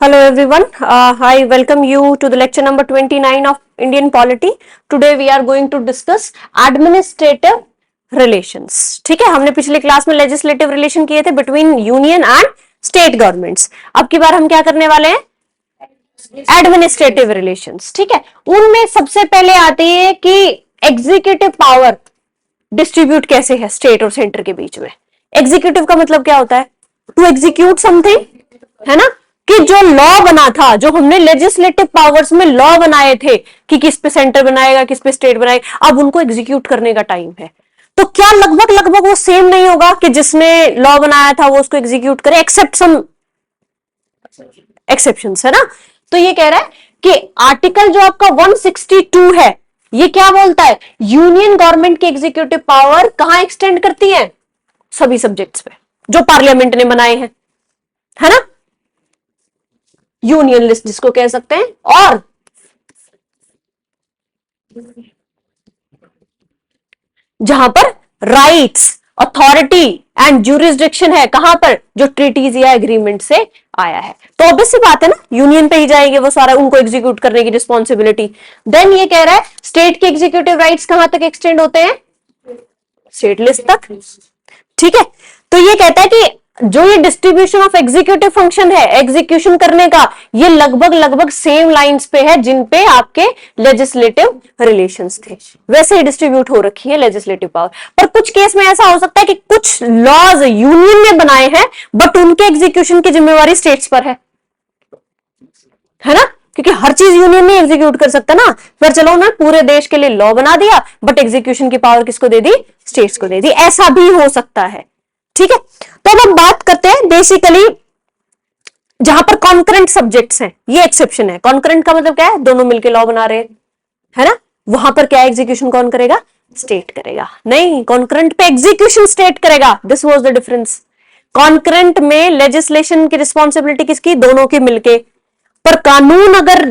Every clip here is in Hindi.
Hello everyone, I welcome you to the lecture number 29 of Indian Polity. Today we are going to discuss administrative relations. ठीक है, हमने पिछले क्लास में लेजिस्लेटिव रिलेशन किए थे between union and state governments. अब की बार हम क्या करने वाले हैं? Administrative relations. ठीक है, उनमें सबसे पहले आती है कि एग्जीक्यूटिव पावर डिस्ट्रीब्यूट कैसे है स्टेट और सेंटर के बीच में. एग्जीक्यूटिव का मतलब क्या होता है? टू एग्जीक्यूट समथिंग, है ना. कि जो लॉ बना था, जो हमने लेजिस्लेटिव पावर्स में लॉ बनाए थे कि किस पे सेंटर बनाएगा, किस पे स्टेट बनाएगा, अब उनको एग्जीक्यूट करने का टाइम है. तो क्या लगभग लगभग वो सेम नहीं होगा कि जिसने लॉ बनाया था वो उसको एग्जीक्यूट करे, एक्सेप्ट सम एक्सेप्शंस, है ना. तो ये कह रहा है कि आर्टिकल जो आपका 162 है, ये क्या बोलता है? यूनियन गवर्नमेंट की एग्जीक्यूटिव पावर कहां एक्सटेंड करती है? सभी सब्जेक्ट्स पे जो पार्लियामेंट ने बनाए हैं, है ना. यूनियन लिस्ट जिसको कह सकते हैं. और जहां पर राइट्स, अथॉरिटी एंड ज्यूरिसडिक्शन है, कहां पर? जो ट्रीटीज या एग्रीमेंट से आया है. तो ऑब्वियस सी बात है ना, यूनियन पे ही जाएंगे वो सारा, उनको एग्जीक्यूट करने की रिस्पॉन्सिबिलिटी. देन ये कह रहा है स्टेट के एग्जीक्यूटिव राइट्स कहां तक एक्सटेंड होते हैं? स्टेट लिस्ट तक. ठीक है, तो ये कहता है कि जो ये डिस्ट्रीब्यूशन ऑफ एग्जीक्यूटिव फंक्शन है, एग्जीक्यूशन करने का, ये लगभग लगभग सेम लाइंस पे है जिन पे आपके लेजिस्लेटिव रिलेशंस थे. वैसे ही डिस्ट्रीब्यूट हो रखी है लेजिस्लेटिव पावर. पर कुछ केस में ऐसा हो सकता है कि कुछ लॉज यूनियन ने बनाए हैं बट उनके एग्जीक्यूशन की जिम्मेवारी स्टेट्स पर है ना. क्योंकि हर चीज यूनियन नहीं एग्जीक्यूट कर सकता ना. फिर चलो ना, पूरे देश के लिए लॉ बना दिया बट एग्जीक्यूशन की पावर किसको दे दी? स्टेट्स को दे दी. ऐसा भी हो सकता है. ठीक है, तो अब हम बात करते हैं बेसिकली जहां पर कॉन्करेंट सब्जेक्ट्स हैं. ये एक्सेप्शन है. कॉन्करेंट का मतलब क्या है? दोनों मिलकर लॉ बना रहे हैं, है ना. वहां पर क्या एग्जीक्यूशन कौन करेगा? स्टेट करेगा. नहीं, कॉन्करेंट पे एग्जीक्यूशन स्टेट करेगा. This was the difference. Concurrent में लेजिस्लेशन की रिस्पॉन्सिबिलिटी किसकी? दोनों की मिलके. पर कानून अगर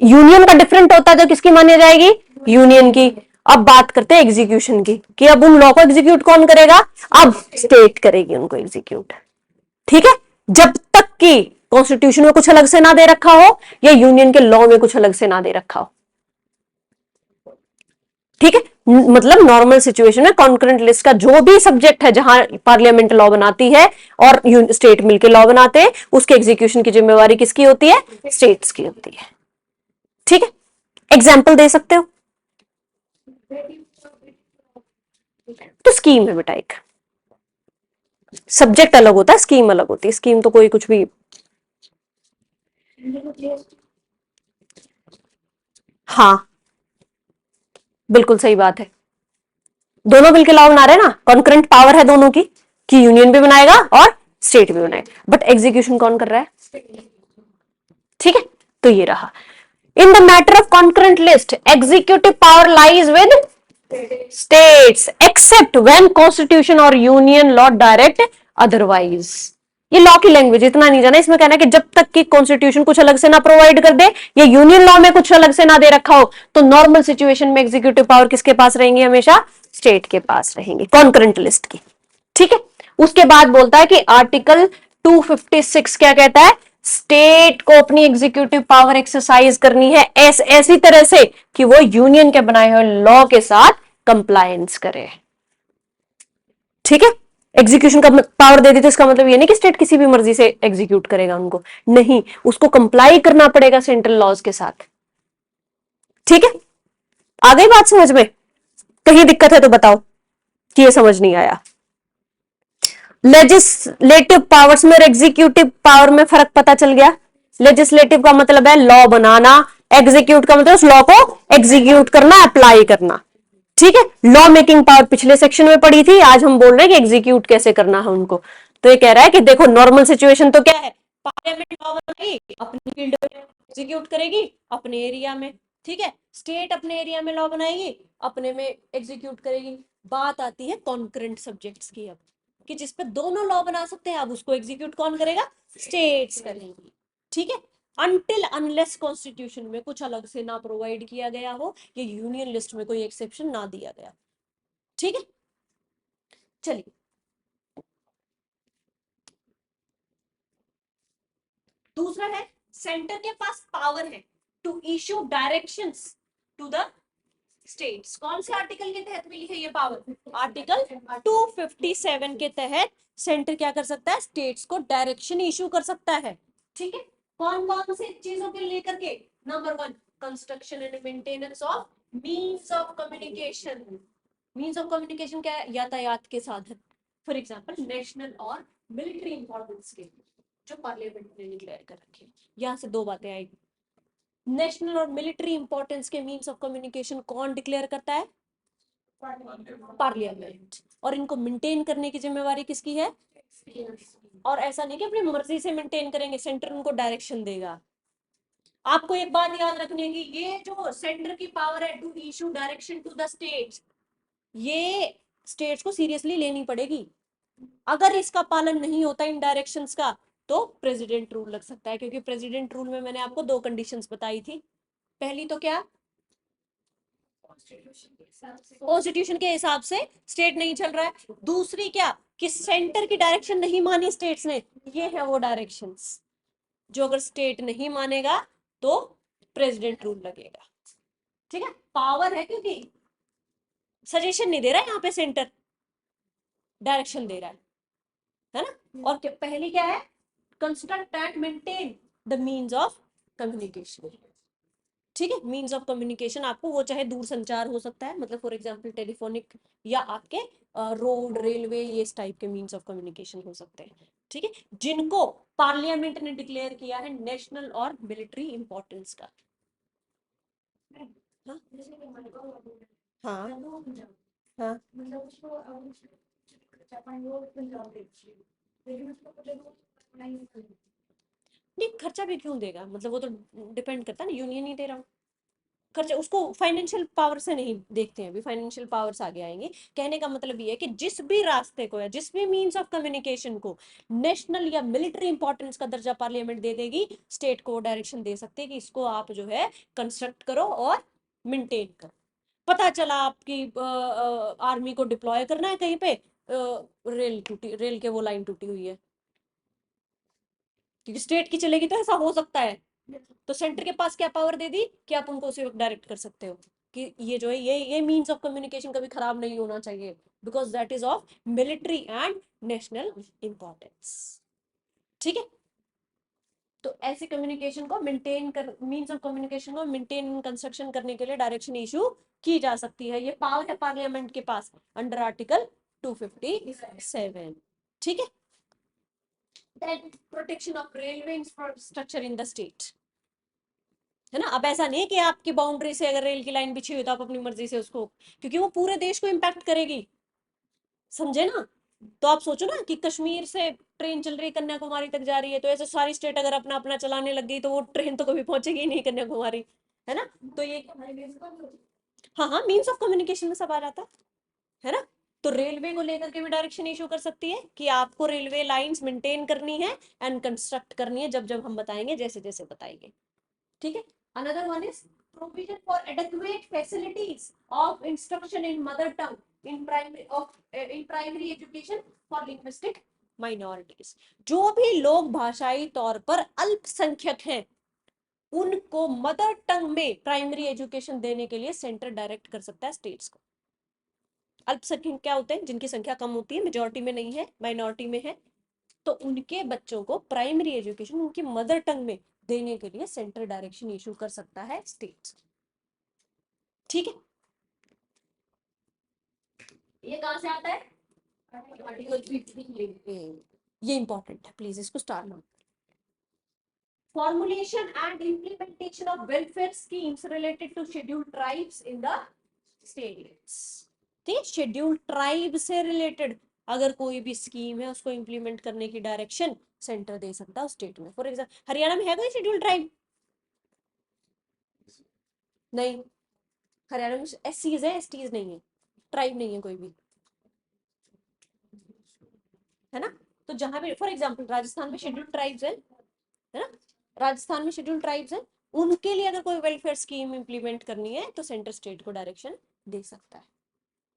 यूनियन का डिफरेंट होता है तो किसकी मानी जाएगी? यूनियन की. अब बात करते हैं एग्जीक्यूशन की, कि अब उन लॉ को एग्जीक्यूट कौन करेगा? अब स्टेट करेगी उनको एग्जीक्यूट. ठीक है, जब तक कि कॉन्स्टिट्यूशन में कुछ अलग से ना दे रखा हो या यूनियन के लॉ में कुछ अलग से ना दे रखा हो. ठीक है, मतलब नॉर्मल सिचुएशन में कॉन्करेंट लिस्ट का जो भी सब्जेक्ट है जहां पार्लियामेंट लॉ बनाती है और स्टेट मिलकर लॉ बनाते हैं, उसके एग्जीक्यूशन की जिम्मेवारी किसकी होती है? स्टेट्स की होती है. ठीक है, एग्जाम्पल दे सकते हो? तो स्कीम है बेटा. एक सब्जेक्ट अलग होता है, स्कीम अलग होती है. स्कीम तो कोई कुछ भी. हाँ, बिल्कुल सही बात है. दोनों मिलकर लॉ बना रहे हैं ना. कॉन्करेंट पावर है दोनों की, कि यूनियन भी बनाएगा और स्टेट भी बनाएगा, बट एग्जीक्यूशन कौन कर रहा है? ठीक है, तो ये रहा. In the matter of concurrent list, executive power lies with states except when constitution और यूनियन लॉ डायरेक्ट अदरवाइज. ये लॉ की लैंग्वेज, इतना नहीं जाना. इसमें कहना है कि जब तक कि कॉन्स्टिट्यूशन कुछ अलग से ना प्रोवाइड कर दे या यूनियन लॉ में कुछ अलग से ना दे रखा हो, तो नॉर्मल सिचुएशन में एग्जीक्यूटिव पावर किसके पास रहेंगी? हमेशा स्टेट के पास रहेंगी, कॉन्करेंट लिस्ट की. ठीक है, उसके बाद बोलता है कि आर्टिकल 256 क्या कहता है? स्टेट को अपनी एग्जीक्यूटिव पावर एक्सरसाइज करनी है ऐसी तरह से कि वो यूनियन के बनाए हुए लॉ के साथ कंप्लायंस करे. ठीक है, एग्जीक्यूशन का पावर दे दी तो इसका मतलब ये नहीं कि स्टेट किसी भी मर्जी से एग्जीक्यूट करेगा उनको. नहीं, उसको कंप्लाई करना पड़ेगा सेंट्रल लॉज के साथ. ठीक है, आ गई बात समझ में? कहीं दिक्कत है तो बताओ कि ये समझ नहीं आया. लेजिस्लेटिव पावर्स में और एग्जीक्यूटिव पावर में फर्क पता चल गया. लेजिस्लेटिव का मतलब है लॉ बनाना, एग्जीक्यूट का मतलब उस लॉ को एग्जीक्यूट करना, अप्लाई करना. ठीक है, लॉ मेकिंग पावर पिछले सेक्शन में पड़ी थी. आज हम बोल रहे हैं कि एग्जीक्यूट कैसे करना है उनको. तो ये कह रहा है कि देखो, नॉर्मल सिचुएशन तो क्या है? पार्लियामेंट लॉ बनाएगी, अपनी फील्ड में एग्जीक्यूट करेगी, अपने एरिया में. ठीक है, स्टेट अपने एरिया में लॉ बनाएगी, अपने में एग्जीक्यूट करेगी. बात आती है कॉन्करेंट सब्जेक्ट्स की अब, कि जिसपे दोनों लॉ बना सकते हैं. अब उसको एग्जीक्यूट कौन करेगा? स्टेट्स करेंगी. ठीक है, अनटिल अनलेस कॉन्स्टिट्यूशन में कुछ अलग से ना प्रोवाइड किया गया हो, ये यूनियन लिस्ट में कोई एक्सेप्शन ना दिया गया. ठीक है, चलिए दूसरा है सेंटर के पास पावर है to issue directions to the states. कौन से आर्टिकल के तहत मिली है ये पावर? आर्टिकल 257 के तहत सेंटर क्या कर सकता है? स्टेट्स को डायरेक्शन इशू कर सकता है। ठीक है, कौन कौन से चीजों के लेकर के? Number 1, construction and maintenance of means of communication. Means of communication क्या है? यातायात के साधन। फॉर एग्जाम्पल नेशनल और मिलिट्री इंपॉर्टेंस के जो पार्लियामेंट ने डिक्लेयर कर रखे। यहाँ से दो बातें आएगी। नेशनल और मिलिट्री इंपॉर्टेंस के मीन्स ऑफ कम्युनिकेशन कौन डिक्लेयर करता है? पार्लियामेंट। और इनको मेंटेन करने की जिम्मेवारी किसकी है? और ऐसा नहीं कि अपनी मर्जी से मेंटेन करेंगे, सेंटर उनको डायरेक्शन देगा। आपको एक बात याद रखनी है, ये जो सेंटर की पावर है to issue direction to the states, ये स्टेट्स को सीरियसली लेनी पड़ेगी। अगर इसका पालन नहीं होता इन डायरेक्शंस का तो प्रेसिडेंट रूल लग सकता है, क्योंकि प्रेसिडेंट रूल में मैंने आपको दो कंडीशंस बताई थी। पहली तो क्या? कॉन्स्टिट्यूशन के हिसाब से स्टेट नहीं चल रहा है। दूसरी क्या? कि सेंटर की डायरेक्शन नहीं मानी स्टेट्स ने। ये है वो डायरेक्शंस जो अगर स्टेट नहीं मानेगा तो प्रेसिडेंट रूल लगेगा। ठीक है, पावर है क्योंकि सजेशन नहीं दे रहा है यहाँ पे, सेंटर डायरेक्शन दे रहा है ना। और पहली क्या है? Construct and maintain the means of communication. ठीक है, मीन्स ऑफ कम्युनिकेशन आपको वो चाहे दूर संचार हो सकता है, मतलब फॉर एग्जांपल टेलीफोनिक, या आपके रोड रेलवे, ये इस टाइप के मीन्स ऑफ कम्युनिकेशन हो सकते हैं। ठीक है, जिनको पार्लियामेंट ने डिक्लेयर किया है नेशनल और मिलिट्री इंपॉर्टेंस का। हाँ हाँ हाँ, नहीं खर्चा भी क्यों देगा? मतलब वो तो डिपेंड करता है ना, यूनियन ही दे रहा हूँ खर्चा। उसको फाइनेंशियल पावर से नहीं देखते हैं, अभी फाइनेंशियल पावर्स आगे आएंगे। कहने का मतलब ये है कि जिस भी रास्ते को या जिस भी मीन्स ऑफ कम्युनिकेशन को नेशनल या मिलिट्री इंपॉर्टेंस का दर्जा पार्लियामेंट दे देगी, स्टेट को डायरेक्शन दे सकते हैं कि इसको आप जो है कंस्ट्रक्ट करो और मेंटेन करो। पता चला आपकी आर्मी को डिप्लॉय करना है कहीं पे, रेल टूटी, रेल के वो लाइन टूटी हुई है, क्योंकि स्टेट की चलेगी तो ऐसा हो सकता है। तो सेंटर के पास क्या पावर दे दी कि आप उनको उसी वक्त डायरेक्ट कर सकते हो कि ये जो है ये मीन्स ऑफ कम्युनिकेशन कभी खराब नहीं होना चाहिए, because that is of military and national importance. ठीक है, तो ऐसे कम्युनिकेशन को मेंटेन कर, मीन्स ऑफ कम्युनिकेशन को मेंटेन कंस्ट्रक्शन करने के लिए डायरेक्शन इशू की जा सकती है। ये पावर है पार्लियामेंट के पास अंडर आर्टिकल 257। ठीक है, then protection of railway infrastructure in the state, है ना। अब ऐसा नहीं है कि आपकी बाउंड्री से अगर रेल की लाइन बिछी हुई तो आप अपनी मर्जी से उसको, क्योंकि वो पूरे देश को इम्पैक्ट करेगी, समझे ना। तो आप सोचो ना कि कश्मीर से ट्रेन चल रही है कन्याकुमारी तक जा रही है, तो ऐसे सारी स्टेट अगर अपना अपना चलाने लग गई तो वो ट्रेन तो कभी पहुंचेगी ही नहीं कन्याकुमारी, है ना। तो ये हाँ हाँ, मीन्स ऑफ कम्युनिकेशन में सब आ जाता है ना। तो रेलवे को लेकर के भी डायरेक्शन इशू कर सकती है कि आपको रेलवे लाइंस मेंटेन करनी है एंड कंस्ट्रक्ट करनी है, जब जब हम बताएंगे, जैसे जैसे बताएंगे। ठीक है, another one is provision for adequate facilities of instruction in mother tongue in primary education for linguistic minorities। जो भी लोग भाषाई तौर पर अल्पसंख्यक हैं उनको मदर टंग में प्राइमरी एजुकेशन देने के लिए सेंटर डायरेक्ट कर सकता है स्टेट्स को। अल्पसंख्यक क्या होते हैं? जिनकी संख्या कम होती है, मेजोरिटी में नहीं है, माइनॉरिटी में है, तो उनके बच्चों को प्राइमरी एजुकेशन उनकी मदर टंग में देने के लिए सेंटर डायरेक्शन इशू कर सकता है स्टेट्स। ठीक है, ये कहां से आता है? आर्टिकल 3 ये इंपॉर्टेंट है, प्लीज इसको स्टार नाम। Formulation and implementation of welfare schemes related to scheduled tribes in the states. ठीक है, शेड्यूल्ड ट्राइब से रिलेटेड अगर कोई भी स्कीम है उसको इंप्लीमेंट करने की डायरेक्शन सेंटर दे सकता है स्टेट में। फॉर एग्जाम्पल हरियाणा में है कोई शेड्यूल्ड ट्राइब? नहीं, हरियाणा में एससीज है, एसटीज नहीं है, ट्राइब नहीं है कोई भी, है ना। तो जहां भी फॉर एग्जाम्पल राजस्थान में शेड्यूल्ड ट्राइब्स है ना, राजस्थान में शेड्यूल्ड ट्राइब्स है, उनके लिए अगर कोई वेलफेयर स्कीम इंप्लीमेंट करनी है तो सेंटर स्टेट को डायरेक्शन दे सकता है।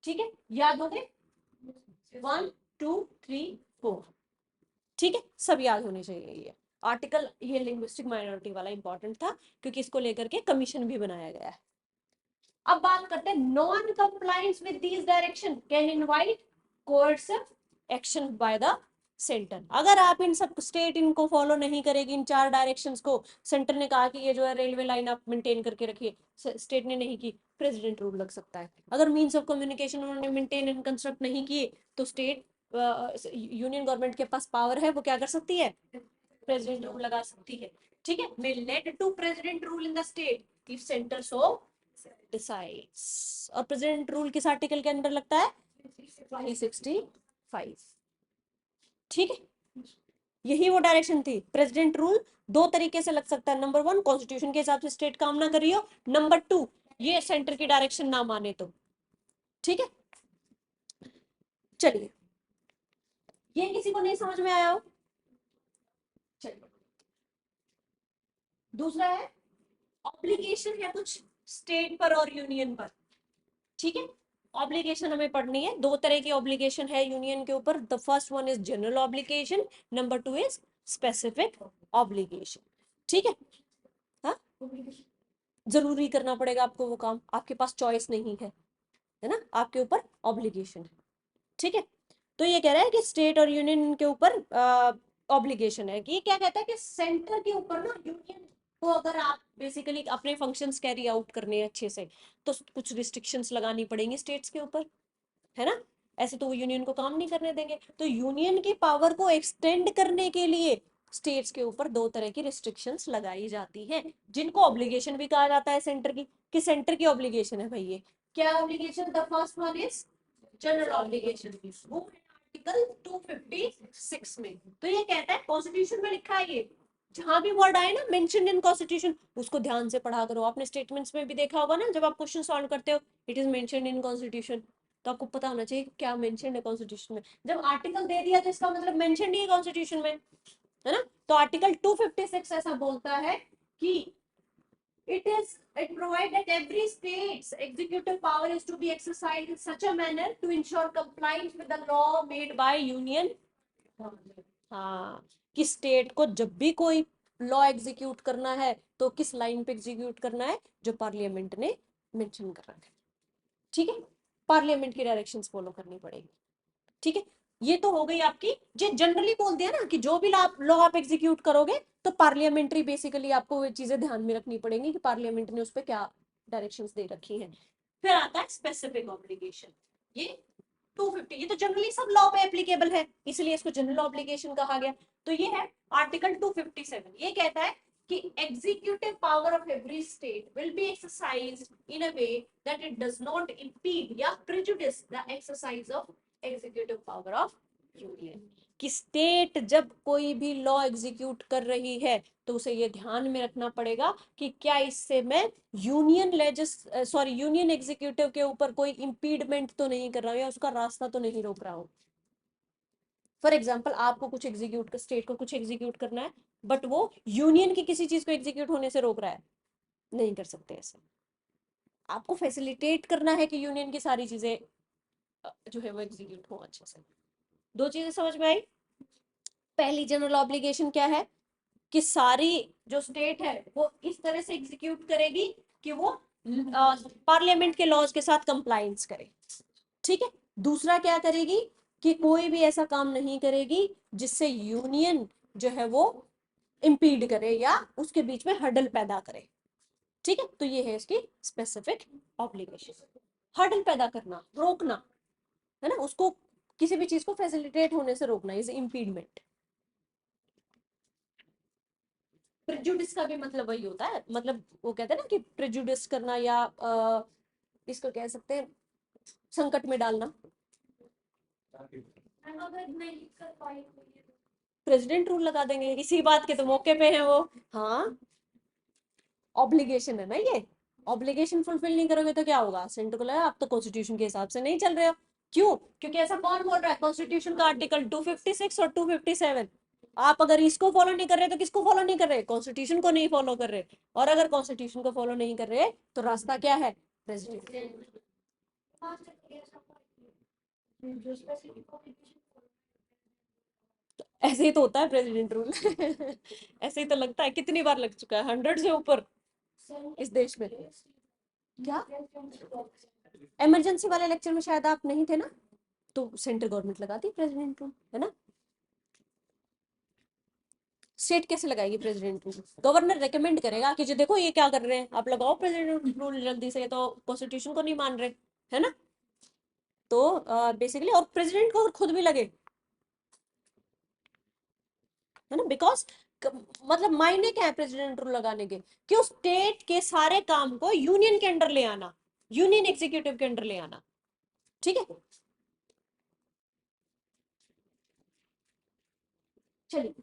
ठीक है, याद हो गए? 1 2 3 4। ठीक है, सब याद होने चाहिए ये। आर्टिकल ये लिंग्विस्टिक माइनॉरिटी वाला इंपॉर्टेंट था क्योंकि इसको लेकर के कमीशन भी बनाया गया है। अब बात करते हैं non compliance with these direction can invite coercive action by the centre. अगर आप इन सब स्टेट इनको फॉलो नहीं करेगी, इन 4 डायरेक्शंस को, सेंटर ने कहा कि ये जो है रेलवे लाइन आप मेंटेन करके रखिए, स्टेट ने नहीं की, प्रेसिडेंट रूल लग सकता है। अगर मींस ऑफ कम्युनिकेशन उन्होंने मेंटेन एंड कंस्ट्रक्ट नहीं किए तो स्टेट यूनियन गवर्नमेंट के पास पावर है, वो क्या कर सकती है, प्रेसिडेंट रूल लगा सकती है। ठीक है, may lead to president rule in the state if center so decides। और प्रेसिडेंट रूल किस आर्टिकल के अंदर लगता है, 365। ठीक है, यही वो डायरेक्शन थी। प्रेसिडेंट रूल 2 तरीके से लग सकता है, नंबर 1 कॉन्स्टिट्यूशन के हिसाब से स्टेट काम ना कर रही हो, नंबर 2 ये सेंटर की डायरेक्शन ना माने तो। ठीक है, चलिए, ये किसी को नहीं समझ में आया हो, चलिए दूसरा है ऑब्लिगेशन है कुछ स्टेट पर और यूनियन पर। ठीक है, ऑब्लिगेशन हमें पढ़नी है, 2 तरह की ऑब्लिगेशन है यूनियन के ऊपर। The first one is general obligation, number 2 is specific obligation. ठीक है, हाँ, जरूरी करना पड़ेगा आपको वो काम, आपके पास चॉइस नहीं है ना, आपके ऊपर ऑब्लिगेशन है। ठीक है, तो ये कह रहा है कि स्टेट और यूनियन के ऊपर ऑब्लिगेशन है, कि ये क्या कहता है कि सेंटर के ऊपर ना यूनियन को अगर आप बेसिकली अपने फंक्शंस कैरी आउट करने हैं अच्छे से, तो कुछ रिस्ट्रिक्शंस लगानी पड़ेंगी स्टेट्स के ऊपर, है ना, ऐसे तो वो यूनियन को काम नहीं करने देंगे। तो यूनियन की पावर को एक्सटेंड करने के लिए स्टेट्स के ऊपर 2 तरह की रिस्ट्रिक्शंस लगाई जाती हैं, जिनको ऑब्लिगेशन भी कहा जाता है सेंटर की, कि सेंटर की ऑब्लिगेशन है भाई ये। क्या obligation, the first one is general obligation, वो आर्टिकल 256 में। तो ये कहता है, कॉन्स्टिट्यूशन में लिखा है ये, जहां भी वर्ड आए ना मेंशन इन कॉन्स्टिट्यूशन, उसको ध्यान से पढ़ा करो। आपने स्टेटमेंट्स में भी देखा होगा ना, जब आप क्वेश्चन सॉल्व करते हो, it is mention in constitution, तो आपको पता होना चाहिए क्या मेंशन है कॉन्स्टिट्यूशन में। जब आर्टिकल दे दिया तो इसका मतलब मेंशन नहीं है कॉन्स्टिट्यूशन में, है ना। तो आर्टिकल 256 ऐसा बोलता है कि it provides that every state's executive power is to be exercised in such a manner to ensure compliance with the law made by union। हाँ, कि स्टेट को जब भी कोई लॉ एग्जीक्यूट करना है तो किस लाइन पे एग्जीक्यूट करना है, जो पार्लियामेंट ने मेंशन कर रखा है। ठीक है, पार्लियामेंट की डायरेक्शंस फॉलो करनी पड़ेगी। ठीक है, ये तो हो गई आपकी, जो जनरली बोल दिया ना कि जो भी लॉ आप एग्जीक्यूट करोगे तो पार्लियामेंट्री बेसिकली आपको वो चीजें ध्यान में रखनी पड़ेंगी कि पार्लियामेंट ने उस पर क्या डायरेक्शंस दे रखी हैं। फिर आता है स्पेसिफिक ऑब्लिगेशन, ये 250, ये तो जनरली सब लॉ पे एप्लीकेबल है, इसलिए इसको जनरल ऑब्लिगेशन कहा गया। तो ये है आर्टिकल 257, ये कहता है कि executive power of every state will be exercised in a way that it does not impede या prejudice the exercise of executive power of union। कि स्टेट जब कोई भी लॉ एग्जीक्यूट कर रही है तो उसे ये ध्यान में रखना पड़ेगा कि क्या इससे मैं यूनियन एग्जीक्यूटिव के ऊपर कोई इंपीडमेंट तो नहीं कर रहा हूँ, या उसका रास्ता तो नहीं रोक रहा हूँ। फॉर एग्जाम्पल, आपको कुछ एग्जीक्यूट, स्टेट को कुछ एग्जीक्यूट करना है, बट वो यूनियन की किसी चीज को एग्जीक्यूट होने से रोक रहा है, नहीं कर सकते ऐसे। आपको फैसिलिटेट करना है कि यूनियन की सारी चीजें जो है वो एग्जीक्यूट हो अच्छे से। 2 चीजें समझ में आई। पहली जनरल ऑब्लिगेशन क्या है, कि सारी जो स्टेट है वो इस तरह से एग्जीक्यूट करेगी कि वो पार्लियामेंट के लॉज के साथ कंप्लायंस करे। ठीक है, दूसरा क्या करेगी कि कोई भी ऐसा काम नहीं करेगी जिससे यूनियन जो है वो इंपीड करे या उसके बीच में हर्डल पैदा करे। ठीक है, तो ये है इसकी स्पेसिफिक ऑब्लिगेशन, हर्डल पैदा करना, रोकना, है ना, उसको किसी भी चीज को फैसिलिटेट होने से रोकना, इज इंपीडमेंट। प्रेजुडिस का भी मतलब वही होता है, मतलब वो कहते हैं ना कि प्रेजुडिस करना, या इसको कह सकते हैं संकट में डालना। अगर नहीं कर पाए प्रेसिडेंट रूल लगा देंगे, इसी बात के तो मौके पे है वो। हाँ, ऑब्लिगेशन है ना ये, ऑब्लिगेशन फुलफिल नहीं करोगे तो क्या होगा, सेंटर को लगा आप तो कॉन्स्टिट्यूशन के हिसाब से नहीं चल रहे हो। क्यों, क्योंकि ऐसा कौन बोल रहा है, कॉन्स्टिट्यूशन का आर्टिकल 256 और 257। आप अगर इसको फॉलो नहीं कर रहे तो किसको फॉलो नहीं कर रहे, कॉन्स्टिट्यूशन को नहीं फॉलो कर रहे। और अगर कॉन्स्टिट्यूशन को फॉलो नहीं कर रहे तो रास्ता क्या है, प्रेसिडेंट। ऐसे ही तो होता है प्रेसिडेंट रूल। ऐसे ही तो लगता है, कितनी बार लग चुका है, 100 से ऊपर इस देश में। क्या इमरजेंसी वाले लेक्चर में शायद आप नहीं थे ना, तो सेंट्रल गवर्नमेंट लगाती प्रेसिडेंट रूल, है ना। स्टेट कैसे लगाएगी प्रेसिडेंट रूल? गवर्नर रेकमेंड करेगा कि जो देखो ये क्या कर रहे हैं, आप लगाओ प्रेसिडेंट रूल जल्दी से, तो कॉन्स्टिट्यूशन को नहीं मान रहे, है ना। तो बेसिकली और प्रेसिडेंट को खुद भी लगे, है ना, बिकॉज मतलब मायने क्या है प्रेसिडेंट रूल लगाने के, कि उस स्टेट के सारे काम को यूनियन के अंडर ले आना, यूनियन एग्जीक्यूटिव के अंडर ले आना। ठीक है, चलिए।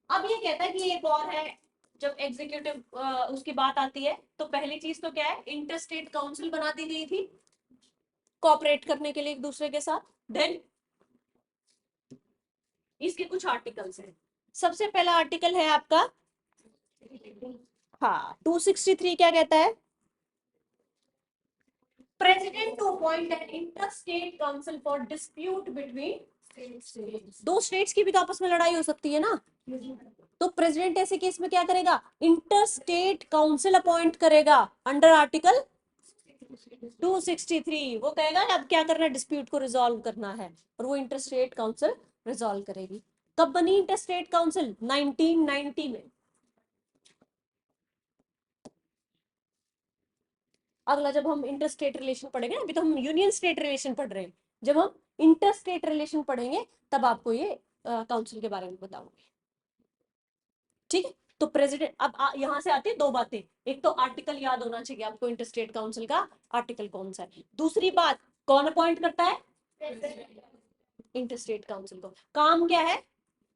अब ये कहता है कि एक और है, जब एग्जीक्यूटिव उसकी बात आती है, तो पहली चीज तो क्या है, इंटर स्टेट काउंसिल बना दी गई थी कोऑपरेट करने के लिए एक दूसरे के साथ। देन इसके कुछ आर्टिकल्स हैं। सबसे पहला आर्टिकल है आपका, हाँ 263 क्या कहता है, president to appoint an inter state council for dispute between दो स्टेट्स की भी तो आपस में लड़ाई हो सकती है ना, तो प्रेसिडेंट ऐसे केस में क्या करेगा, इंटर स्टेट काउंसिल अपॉइंट करेगा अंडर आर्टिकल 263। वो कहेगा अब क्या करना है, डिस्प्यूट को रिजॉल्व करना है, और वो इंटर स्टेट काउंसिल रिजॉल्व करेगी। कब बनी इंटर स्टेट काउंसिल, 1990 में। अगला जब हम इंटर स्टेट रिलेशन पढ़ेंगे, अभी तो हम यूनियन स्टेट रिलेशन पढ़ रहे हैं, जब हम इंटर स्टेट रिलेशन पढ़ेंगे तब आपको ये काउंसिल के बारे में बताऊंगी। ठीक है, तो प्रेसिडेंट अब यहां से आती है दो बातें, एक तो आर्टिकल याद होना चाहिए आपको इंटर स्टेट काउंसिल का, आर्टिकल कौन सा है। दूसरी बात, कौन अपॉइंट करता है, इंटर स्टेट काउंसिल को। काम क्या है,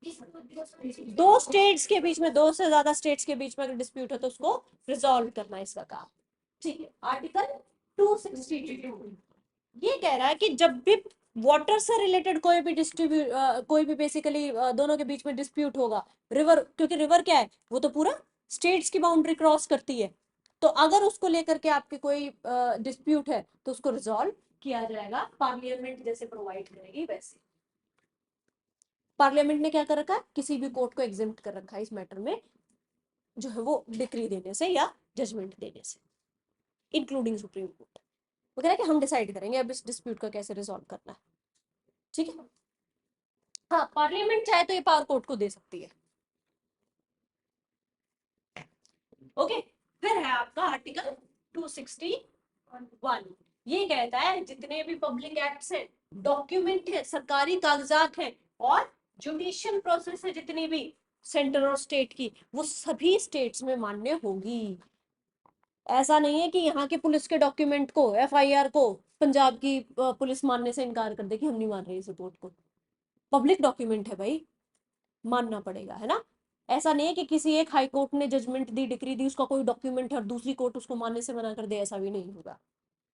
दो स्टेट्स के बीच में, दो से ज्यादा स्टेट्स के बीच में अगर डिस्प्यूट हो तो उसको रिजॉल्व करना है, इसका काम। ठीक है, आर्टिकल 262 ये कह रहा है कि जब भी वाटर से रिलेटेड कोई भी डिस्ट्रीब्यूट कोई भी बेसिकली दोनों के बीच में डिस्प्यूट होगा, रिवर, क्योंकि रिवर क्या है, वो तो पूरा स्टेट्स की बाउंड्री क्रॉस करती है, तो अगर उसको लेकर के आपके कोई डिस्प्यूट है तो उसको रिजॉल्व किया जाएगा, पार्लियामेंट जैसे प्रोवाइड करेगी वैसे। पार्लियामेंट ने क्या कर रखा है, किसी भी कोर्ट को एग्जिम्प्ट कर रखा है इस मैटर में, जो है वो डिक्री देने से या जजमेंट देने से, इंक्लूडिंग सुप्रीम कोर्ट। वो कह रहा है कि हम डिसाइड करेंगे अब इस डिस्प्यूट का कैसे रिजॉल्व करना है। ठीक है, हाँ पार्लियामेंट चाहे तो ये पावर कोर्ट को दे सकती है। ओके, फिर है आपका आर्टिकल 261। ये कहता है जितने भी पब्लिक एक्ट्स हैं, डॉक्यूमेंट है, सरकारी कागजात हैं, और जुडिशियल प्रोसेस है जितनी भी सेंटर और स्टेट की, वो सभी स्टेट्स में मान्य होगी। ऐसा नहीं है कि यहाँ के पुलिस के डॉक्यूमेंट को, एफआईआर को पंजाब की पुलिस मानने से इनकार कर दे कि हम नहीं मान रहे इस रिपोर्ट को। पब्लिक डॉक्यूमेंट है भाई, मानना पड़ेगा, है ना। ऐसा नहीं है कि किसी एक हाई कोर्ट ने जजमेंट दी, डिक्री दी, उसका कोई डॉक्यूमेंट है और दूसरी कोर्ट उसको मानने से मना कर दे, ऐसा भी नहीं होगा।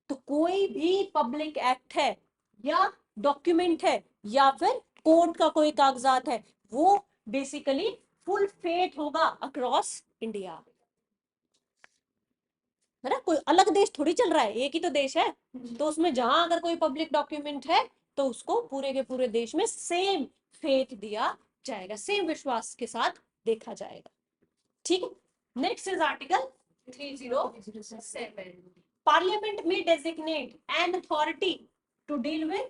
तो कोई भी पब्लिक एक्ट है या डॉक्यूमेंट है या फिर कोर्ट का कोई कागजात है, वो बेसिकली फुल फेथ होगा अक्रॉस इंडिया, है ना। कोई अलग देश थोड़ी चल रहा है, एक ही तो देश है, तो उसमें जहां अगर कोई पब्लिक डॉक्यूमेंट है तो उसको पूरे के पूरे देश में सेम फेथ दिया जाएगा, सेम विश्वास के साथ देखा जाएगा। ठीक है, नेक्स्ट इज आर्टिकल 307। पार्लियामेंट में designate an authority to deal with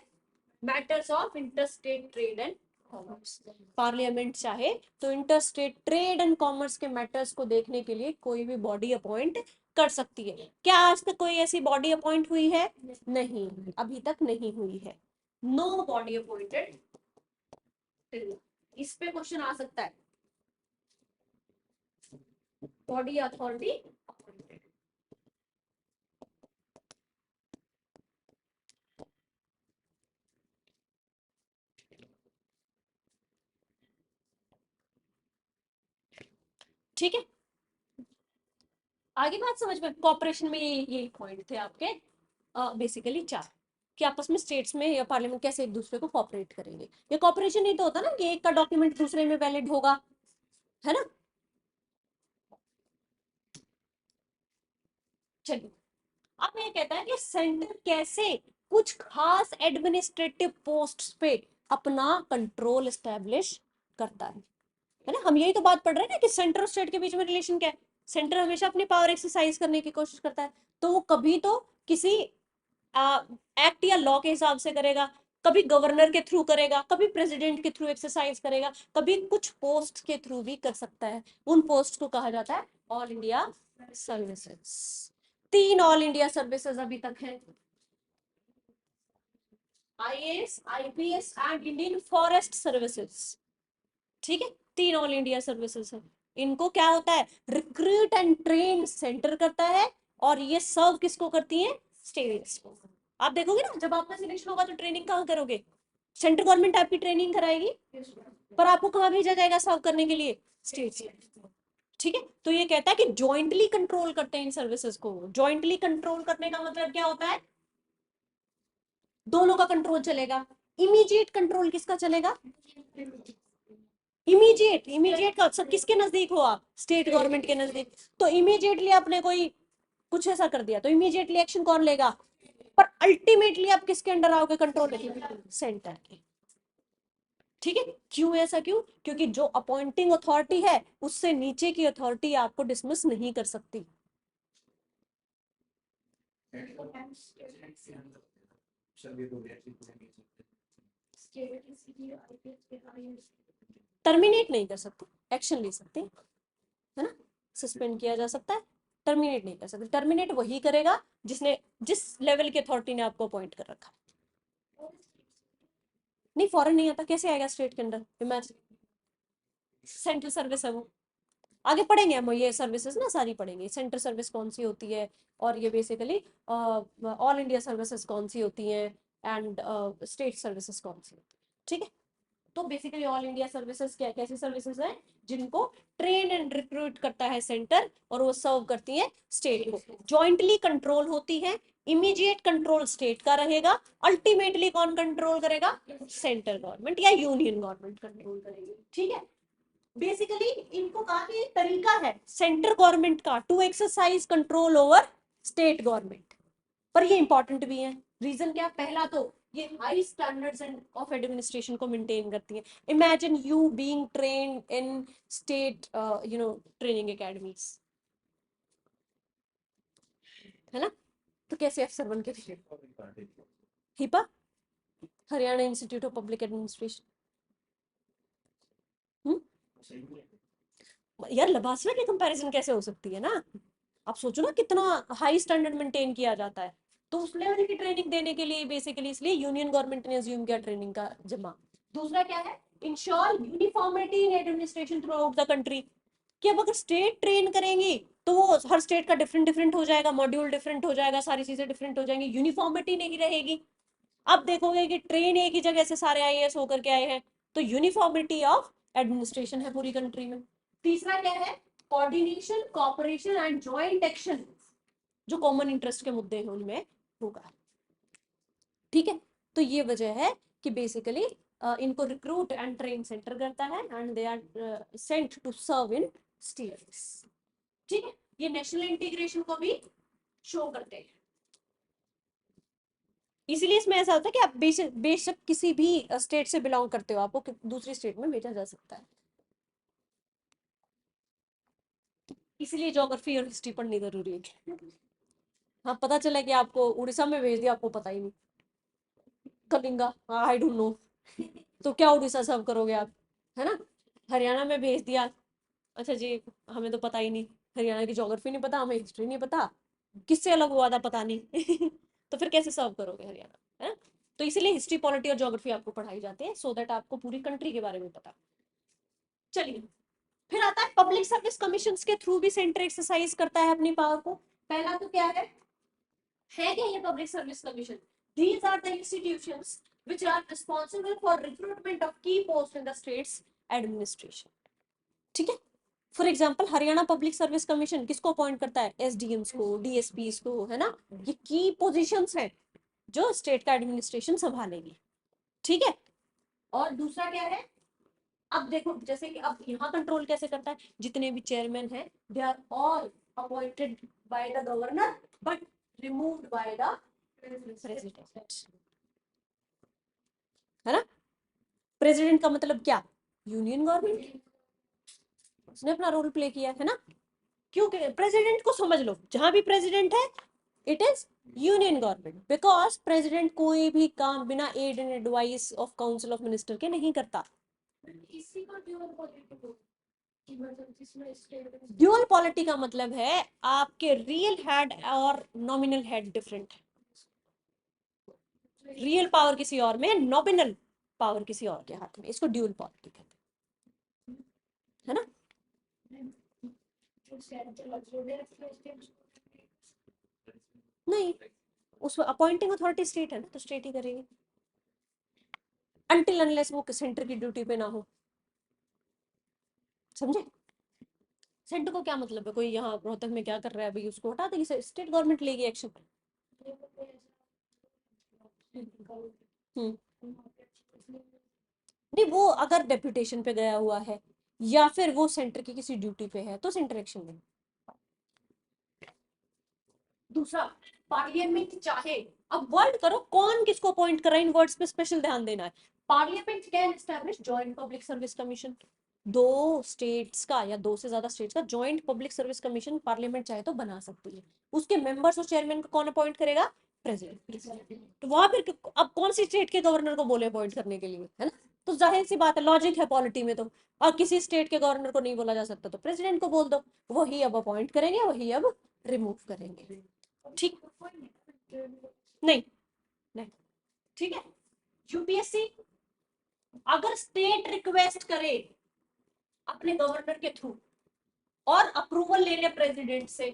matters of interstate trade and commerce. Parliament चाहे तो इंटरस्टेट ट्रेड एंड कॉमर्स के मैटर्स को देखने के लिए कोई भी बॉडी अपॉइंट कर सकती है। क्या आज तक कोई ऐसी बॉडी अपॉइंट हुई है, नहीं, अभी तक नहीं हुई है, नो बॉडी अपॉइंटेड। इस पे क्वेश्चन आ सकता है, बॉडी अथॉरिटी अपॉइंटेड। ठीक है, आगे बात समझ में, कॉपरेशन में ये पॉइंट थे आपके बेसिकली चार, कि आपस में स्टेट्स में या पार्लियामेंट कैसे एक दूसरे को कॉपरेट करेंगे। ये कॉपरेशन ही तो होता ना कि एक का डॉक्यूमेंट दूसरे में वैलिड होगा, है ना। चलिए, अब ये कहता है कि सेंटर कैसे कुछ खास एडमिनिस्ट्रेटिव पोस्ट्स पे अपना कंट्रोल एस्टेब्लिश करता है ना। हम यही तो बात पढ़ रहे हैं ना कि सेंटर और स्टेट के बीच में रिलेशन क्या है। सेंटर हमेशा अपनी पावर एक्सरसाइज करने की कोशिश करता है, तो वो कभी तो किसी एक्ट या लॉ के हिसाब से करेगा, कभी गवर्नर के थ्रू करेगा, कभी प्रेसिडेंट के थ्रू एक्सरसाइज करेगा, कभी कुछ पोस्ट के थ्रू भी कर सकता है। उन पोस्ट को कहा जाता है all India services. 3 all India services अभी तक है, IAS, IPS and Indian forest services. ठीक है, 3 ऑल इंडिया सर्विसेज है। इनको क्या होता है, रिक्रूट एंड ट्रेन सेंटर करता है, और ये सर्व किसको करती है, स्टेट्स को। आप देखोगे ना, जब आपका सिलेक्शन होगा तो ट्रेनिंग कहाँ करोगे, सेंट्रल गवर्नमेंट आपकी ट्रेनिंग कराएगी, पर आपको कहाँ भेजा जाएगा सर्व करने के लिए, स्टेट्स। ठीक है, तो ये कहता है कि जॉइंटली कंट्रोल करते हैं इन सर्विसेज को। जॉइंटली कंट्रोल करने का मतलब क्या होता है, दोनों का कंट्रोल चलेगा। इमीडिएट कंट्रोल किसका चलेगा, इमीडिएट का सब किसके नजदीक हो आप, स्टेट गवर्नमेंट के नजदीक। तो इमीडिएटली आपने कोई कुछ ऐसा कर दिया तो इमीडिएटली एक्शन कौन लेगा, पर अल्टीमेटली आप किसके अंडर आओगे, कंट्रोल सेंटर के। ठीक है, क्यों ऐसा, क्यों, क्योंकि जो अपॉइंटिंग अथॉरिटी है उससे नीचे की अथॉरिटी आपको डिसमिस नहीं कर सकती। टर्मिनेट नहीं कर सकते, एक्शन ले सकते है ना, सस्पेंड किया जा सकता है, टर्मिनेट नहीं कर सकते। टर्मिनेट वही करेगा जिसने, जिस लेवल की अथॉरिटी ने आपको अपॉइंट कर रखा। नहीं, फॉरेन नहीं आता, कैसे आएगा स्टेट के अंदर, इमेजिन, सेंट्रल सर्विस है वो। आगे पढ़ेंगे हम ये सर्विसेज ना, सारी पढ़ेंगे, सेंट्रल सर्विस कौन सी होती है, और ये बेसिकली ऑल इंडिया सर्विसेज कौन सी होती हैं, एंड स्टेट सर्विसेज कौन सी होती है। ठीक है, तो बेसिकली ऑल इंडिया सर्विसेज क्या, कैसी सर्विसेज हैं, जिनको ट्रेन एंड रिक्रूट करता है सेंटर, और वो सर्व करती है स्टेट को। जॉइंटली कंट्रोल होती है, इमीडिएट कंट्रोल स्टेट का रहेगा, अल्टीमेटली कौन कंट्रोल करेगा, सेंट्रल गवर्नमेंट या यूनियन गवर्नमेंट कंट्रोल करेगी। ठीक है, बेसिकली इनको कहा कि तरीका है सेंट्रल गवर्नमेंट का to exercise control over state government, पर ये इंपॉर्टेंट भी है। रीजन क्या, पहला तो ये high standards and of administration को मेंटेन करती है। Imagine you being trained in state training academies, है ना, तो कैसे अफसर बन के, HIPA, Haryana institute of public administration. यार लबासना की कंपैरिजन कैसे हो सकती है ना, आप सोचो ना कितना हाई स्टैंडर्ड मेंटेन किया जाता है। तो उस लेवल की ट्रेनिंग देने के लिए बेसिकली, इसलिए यूनियन गवर्नमेंट ने अज्यूम किया ट्रेनिंग का जिम्मा। दूसरा क्या है, ensure uniformity in administration through out the country, कि अब अगर स्टेट ट्रेन करेंगी तो वो हर स्टेट का डिफरेंट डिफरेंट हो जाएगा, मॉड्यूल डिफरेंट हो जाएगा, सारी चीजें डिफरेंट हो जाएंगी, यूनिफॉर्मिटी नहीं रहेगी। अब देखोगे कि ट्रेन एक ही जगह से सारे आईएएस होकर के आए हैं, तो यूनिफॉर्मिटी ऑफ एडमिनिस्ट्रेशन है पूरी कंट्री में। तीसरा क्या है, coordination, cooperation and joint action, जो कॉमन इंटरेस्ट के मुद्दे हैं उनमें होगा। ठीक है, तो ये वजह है कि बेसिकली इनको रिक्रूट एंड ट्रेन सेंटर करता है, and they are sent to serve in states. ठीक है, ये नेशनल इंटीग्रेशन को भी शो करते हैं। इसीलिए इसमें ऐसा होता है कि आप बेशक किसी भी स्टेट से बिलोंग करते हो, आपको दूसरी स्टेट में भेजा जा सकता है। इसीलिए ज्योग्राफी और हिस्ट्री पढ़नी जरूरी है। हाँ, पता चला कि आपको उड़ीसा में भेज दिया, आपको पता ही नहीं, कलिंगा, आई डोंट नो, तो क्या उड़ीसा सर्व करोगे आप, है ना। हरियाणा में भेज दिया, अच्छा जी, हमें तो पता ही नहीं, हरियाणा की ज्योग्राफी नहीं पता, हमें हिस्ट्री नहीं पता, किससे अलग हुआ था पता नहीं तो फिर कैसे सर्व करोगे हरियाणा, है। तो इसीलिए हिस्ट्री, पॉलिटी और ज्योग्राफी आपको पढ़ाई जाती है, सो दैट आपको पूरी कंट्री के बारे में पता। चलिए, फिर आता है पब्लिक सर्विस कमीशन के थ्रू भी सेंटर एक्सरसाइज करता है अपनी पावर को। पहला तो क्या है क्या ये public service commission, these are the institutions which are responsible for recruitment of key posts in the state's administration। ठीक है, for example Haryana public service commission किसको अपॉइंट करता है, एसडीएम्स को, डीएसपीस को, है ना, ये की पोजीशंस है जो स्टेट का एडमिनिस्ट्रेशन संभालेगी। ठीक है, और दूसरा क्या है, अब देखो जैसे कि अब यहाँ कंट्रोल कैसे करता है, जितने भी चेयरमैन हैं they are all appointed by the governor but removed by the president, है ना। प्रेसिडेंट का मतलब क्या, यूनियन गवर्नमेंट, उसने अपना रोल प्ले किया है ना। क्योंकि प्रेसिडेंट को समझ लो, जहां भी प्रेसिडेंट है it is union government, because president कोई भी काम बिना aid and advice of council of minister के नहीं करता। ड्यूअल पॉलिटी का मतलब है आपके रियल हेड और नॉमिनल हेड डिफरेंट है। रियल पावर किसी और में, नॉमिनल पावर किसी और के हाथ में, इसको ड्यूअल पॉलिटी कहते हैं, है ना। नहीं, उस अपॉइंटिंग अथॉरिटी स्टेट है ना, तो स्टेट ही करेगी अनटिल अनलेस वो सेंटर की ड्यूटी पे ना हो। समझे? सेंटर को क्या मतलब है, कोई यहाँ रोहतक में क्या कर रहा है भाई, उसको हटा देगी, स्टेट गवर्नमेंट लेगी एक्शन। हम्म। नहीं, वो अगर डेप्यूटेशन पे गया हुआ है या फिर वो सेंटर की किसी ड्यूटी पे है तो सेंटर एक्शन लेगी। दूसरा, पार्लियामेंट चाहे, अब वर्ड करो कौन किसको अपॉइंट कर रहा है, इन वर्ड्स पे स्पेशल ध्यान देना है। Parliament can establish joint public service commission, दो स्टेट्स का या दो से ज्यादा स्टेट्स का joint public service commission parliament चाहे तो बना सकती है। उसके मेंबर्स और चेयरमैन को कौन अपॉइंट करेगा? प्रेसिडेंट। तो वहां फिर अब कौन सी स्टेट के गवर्नर को बोले अपॉइंट करने के लिए, है ना। तो जाहिर सी बात है, लॉजिक है पॉलिटी में तो। और किसी स्टेट के गवर्नर को नहीं बोला जा सकता तो प्रेसिडेंट को बोल दो, वही अब अपॉइंट करेंगे, वही अब रिमूव करेंगे। ठीक, नहीं, नहीं, ठीक है। यूपीएससी अगर स्टेट रिक्वेस्ट करे अपने गवर्नर के थ्रू और अप्रूवल ले ले प्रेसिडेंट से,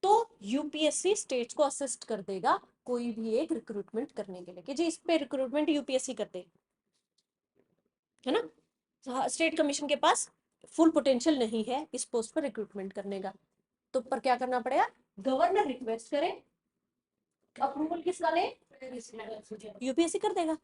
तो यूपीएससी स्टेट्स को असिस्ट कर देगा कोई भी एक रिक्रूटमेंट करने के लिए, कि जी इस पे रिक्रूटमेंट यूपीएससी कर दे, है ना। स्टेट कमीशन के पास फुल पोटेंशियल नहीं है इस पोस्ट पर रिक्रूटमेंट करने का, तो पर क्या करना पड़ेगा, गवर्नर रिक्वेस्ट करे, अप्रूवल किसका ले, यूपीएससी कर देगा।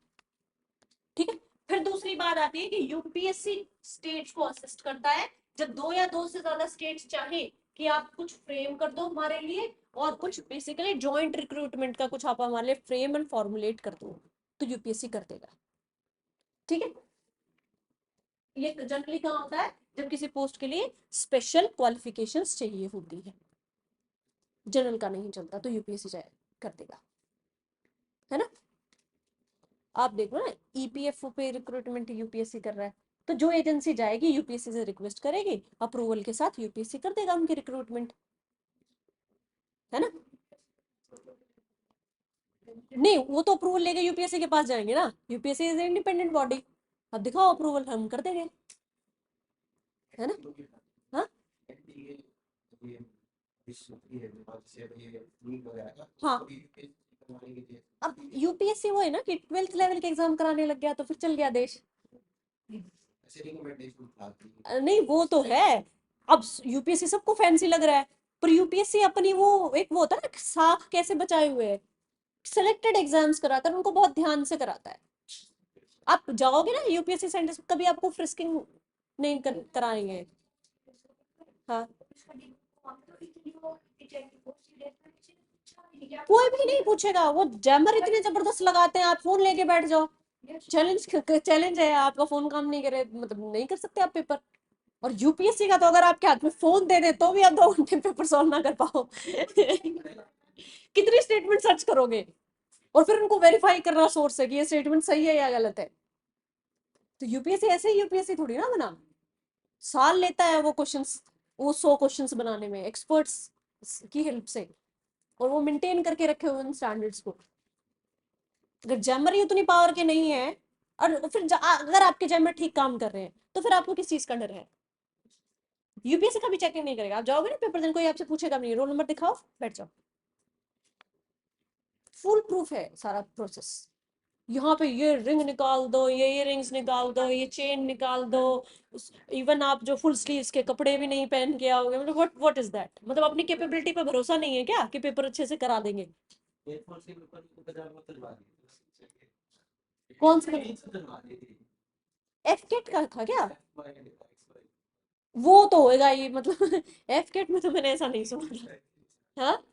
ठीक है। फिर दूसरी बात आती है कि यूपीएससी स्टेट्स को असिस्ट करता है जब दो या दो से ज्यादा स्टेट्स चाहे कि आप कुछ फ्रेम कर दो हमारे लिए, और कुछ बेसिकली जॉइंट रिक्रूटमेंट का कुछ आप हमारे लिए फ्रेम एंड फॉर्मुलेट कर दो, तो यूपीएससी कर देगा। ठीक है। ये जनरली कहाँ होता है, जब किसी पोस्ट के लिए स्पेशल क्वालिफिकेशंस चाहिए होती है, जनरल का नहीं चलता, तो यूपीएससी कर देगा, है ना। आप देखो ना, ईपीएफओ पे रिक्रूटमेंट यूपीएससी कर रहा है, तो जो एजेंसी जाएगी यूपीएससी से रिक्वेस्ट करेगी, अप्रूवल के साथ यूपीएससी कर देगा उनकी रिक्रूटमेंट, है ना। नहीं, वो तो अप्रूवल लेके यूपीएससी के पास जाएंगे ना, यूपीएससी इज इंडिपेंडेंट बॉडी, अब दिखाओ अप्रूवल, हम कर देंगे, है ना। हाँ, हाँ। अब यूपीएससी वो है ना कि 12th लेवल के एग्जाम कराने लग गया तो फिर चल गया देश। नहीं, वो तो है। अब यूपीएससी सबको फैंसी लग रहा है, पर यूपीएससी अपनी वो एक वो होता है ना साख कैसे बचाए हुए है, सिलेक्टेड एग्जाम्स कराता है, उनको बहुत ध्यान से कराता है। आप जाओगे ना यूपीएससी सेंटर, कभी आपको फ्रिस्किंग नहीं कराएंगे। हाँ, कोई भी नहीं पूछेगा, वो जैमर इतने जबरदस्त लगाते हैं, आप फोन लेके बैठ जाओ, चैलेंज चैलेंज है, आपका फोन काम नहीं करे मतलब नहीं कर सकते आप पेपर। और यूपीएससी का तो अगर आपके हाथ में फोन दे दे तो भी आप 2 घंटे पेपर सॉल्व ना कर पाओ। कितनी स्टेटमेंट सर्च करोगे, और फिर उनको वेरीफाई करना सोर्स है कि ये स्टेटमेंट सही है या गलत है। तो यूपीएससी ऐसे ही यूपीएससी थोड़ी ना बना, साल लेता है वो क्वेश्चंस, वो 100 क्वेश्चंस बनाने में एक्सपर्ट्स की हेल्प से, और वो मेंटेन करके रखे हुए उन स्टैंडर्ड्स को। अगर जैमर ही उतनी पावर के नहीं है, और फिर अगर आपके जैमर ठीक काम कर रहे हैं तो फिर आपको किस चीज का डर है। यूपीएससी का भी चेकिंग नहीं करेगा, आप जाओगे ना पेपर देने, कोई आपसे पूछेगा नहीं, रोल नंबर दिखाओ बैठ जाओ, फुल प्रूफ है सारा प्रोसेस। यहाँ पे ये रिंग निकाल दो, ये इयररिंग्स निकाल दो, ये चेन निकाल दो, इवन आप जो फुल स्लीव्स के कपड़े भी नहीं पहन के आओगे, मतलब व्हाट इज दैट, मतलब अपनी कैपेबिलिटी पे भरोसा नहीं है क्या कि पेपर अच्छे से करा देंगे। कौन सा, एफ केट का था क्या? वो तो होएगा ही, मतलब एफ केट में तो मैंने ऐसा नहीं सुना था। हाँ,